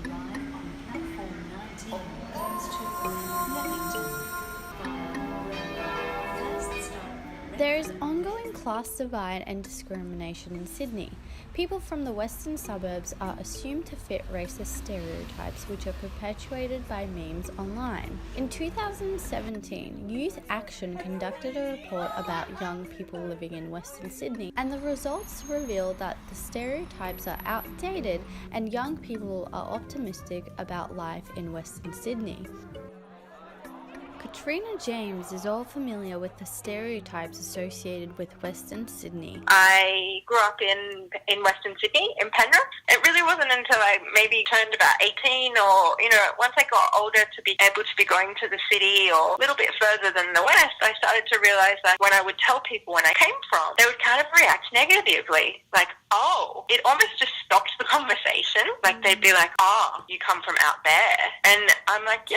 Arrive on platform 19, goes to Leamington. First stop. There is ongoing class divide and discrimination in Sydney. People from the western suburbs are assumed to fit racist stereotypes which are perpetuated by memes online. In 2017, Youth Action conducted a report about young people living in Western Sydney, and the results revealed that the stereotypes are outdated and young people are optimistic about life in Western Sydney. Katrina James is all familiar with the stereotypes associated with Western Sydney. I grew up in Western Sydney, in Penrith. It really wasn't until I maybe turned about 18 or, once I got older to be able to be going to the city or a little bit further than the west, I started to realise that when I would tell people where I came from, they would kind of react negatively. Like, oh, it almost just stopped the conversation. Like, they'd be like, oh, you come from out there. And I'm like, yeah,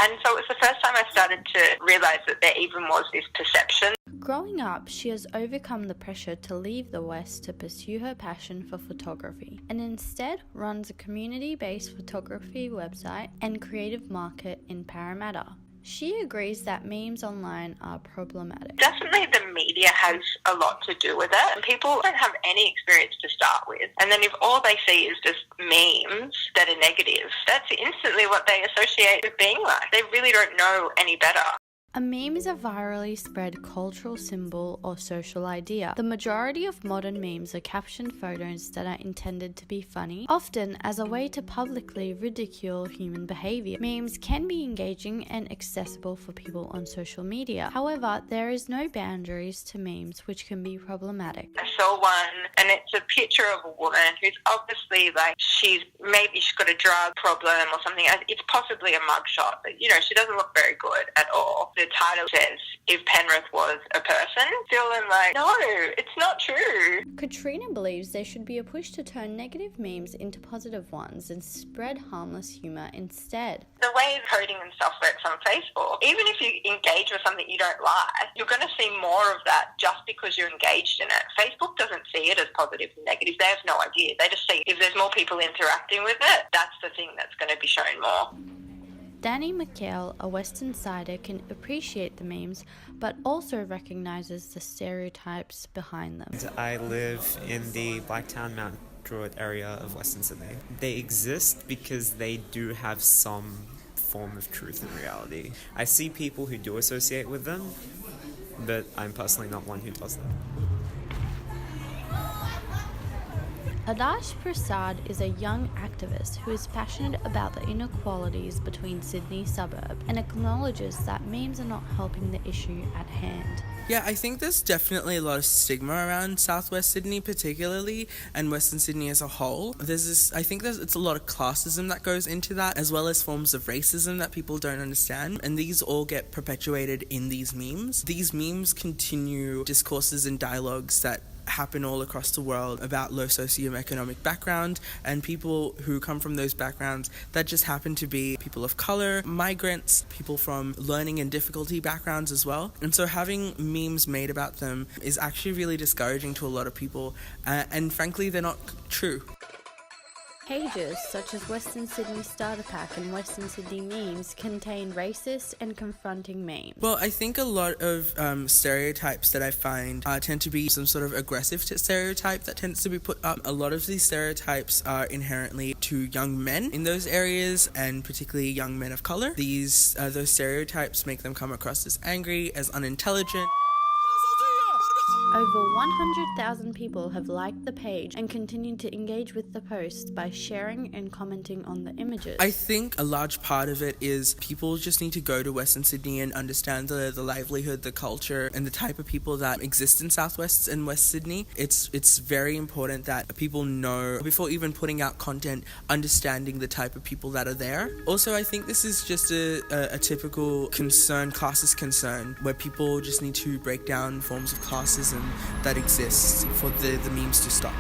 and so it was the first time I started to realise that there even was this perception. Growing up, she has overcome the pressure to leave the West to pursue her passion for photography, and instead runs a community-based photography website and creative market in Parramatta. She agrees that memes online are problematic. Definitely the media has a lot to do with it. And people don't have any experience to start with. And then if all they see is just memes that are negative, that's instantly what they associate with being like. They really don't know any better. A meme is a virally spread cultural symbol or social idea. The majority of modern memes are captioned photos that are intended to be funny, often as a way to publicly ridicule human behavior. Memes can be engaging and accessible for people on social media. However, there is no boundaries to memes, which can be problematic. I saw one, and it's a picture of a woman who's obviously she's got a drug problem or something. It's possibly a mugshot, but she doesn't look very good at all. The title says, if Penrith was a person. Feeling like, no, it's not true. Katrina believes there should be a push to turn negative memes into positive ones and spread harmless humour instead. The way coding and stuff works on Facebook, even if you engage with something you don't like, you're going to see more of that just because you're engaged in it. Facebook doesn't see it as positive and negative. They have no idea. They just see if there's more people interacting with it, that's the thing that's going to be shown more. Danny McHale, a Western Sider, can appreciate the memes, but also recognises the stereotypes behind them. I live in the Blacktown Mount Druitt area of Western Sydney. They exist because they do have some form of truth and reality. I see people who do associate with them, but I'm personally not one who does that. Adarsh Prasad is a young activist who is passionate about the inequalities between Sydney's suburb and acknowledges that memes are not helping the issue at hand. Yeah, I think there's definitely a lot of stigma around Southwest Sydney particularly, and Western Sydney as a whole. It's a lot of classism that goes into that, as well as forms of racism that people don't understand, and these all get perpetuated in these memes. These memes continue discourses and dialogues that happen all across the world about low socioeconomic background and people who come from those backgrounds that just happen to be people of color, migrants, people from learning and difficulty backgrounds as well. And so having memes made about them is actually really discouraging to a lot of people, and frankly they're not true. Pages such as Western Sydney Starter Pack and Western Sydney Memes contain racist and confronting memes. Well, I think a lot of stereotypes that I find tend to be some sort of aggressive stereotype that tends to be put up. A lot of these stereotypes are inherently to young men in those areas, and particularly young men of color. Those stereotypes make them come across as angry, as unintelligent. Over 100,000 people have liked the page and continue to engage with the post by sharing and commenting on the images. I think a large part of it is people just need to go to Western Sydney and understand the livelihood, the culture, and the type of people that exist in Southwest and West Sydney. It's very important that people know, before even putting out content, understanding the type of people that are there. Also, I think this is just a typical classist concern, where people just need to break down forms of classism that exists for the memes to stop.